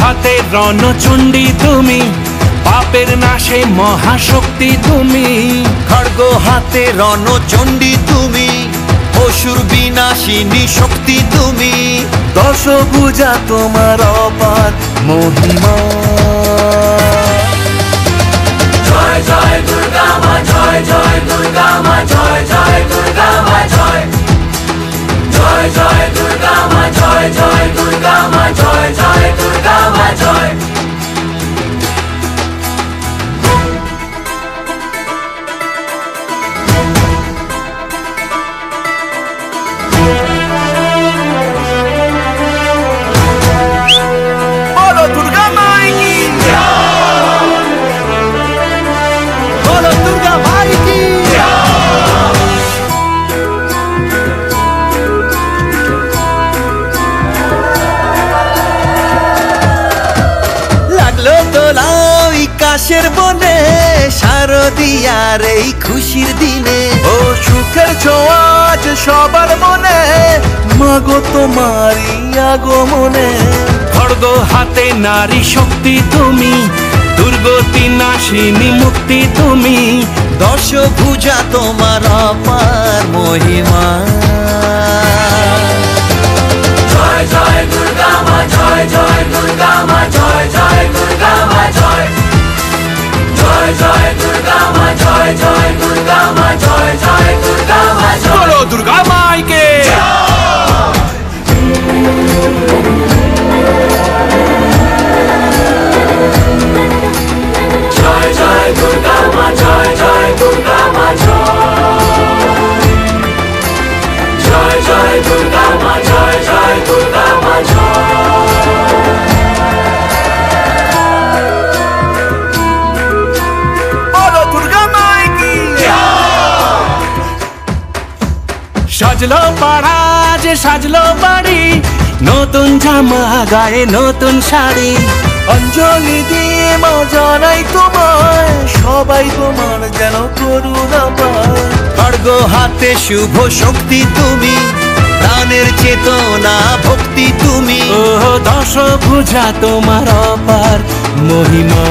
হাতে রণচণ্ডী তুমি, পাপের নাশে মহাশক্তি তুমি। খড়গ হাতে রণচণ্ডী তুমি, অসুর বিনাশিনী শক্তি তুমি। দশভুজা তোমার অপার মহিমা। জয় জয় দুর্গা মা, জয় জয় দুর্গা মা, জয় জয় দুর্গা মা, জয় জয় জয় দুর্গা মা, জয় জয় দুর্গা মা, জয় জয় দুর্গা মা, জয়। বলো দুর্গা মাই কি, বলো দুর্গা মাই কি। লাগলো দোলা ওই কাশের বনে, শারদিয়ার এই খুশির দিনে। ও সুখের ছোঁয়া আজ সবার মনে, মাগো তোমারই আগমনে। খড়গ হাতে নারী শক্তি তুমি, দুর্গতি নাশিনী মুক্তি তুমি। দশভুজা তোমার অপার মহিমা। জয় জয় দুর্গা মা, জয় জয় দুর্গা মা, জয় জয় দুর্গা মা, জয় জয় জয় দুর্গা মা, জয় জয় দুর্গা মা, জয় জয় দুর্গা মা, জয়। বলো দুর্গা মাইকে। জয় জয় দুর্গা মা, জয় জয় দুর্গা মা, জয় জয় জয় দুর্গা মা, জয় জয় দুর্গা মা, জয়। বলো দুর্গা মাই কি। সাজলো পাড়া যে সাজলো বাড়ি, নতুন জামা গায়ে নতুন শাড়ি। অঞ্জলি দিয়ে মা জানাই তোমায়, সবাই তোমার যেন করুণা পায়। খড়গ হাতে শুভ শক্তি তুমি, প্রাণের চেতনা ভক্তি তুমি। ও দশভুজা তোমার অপার মহিমা।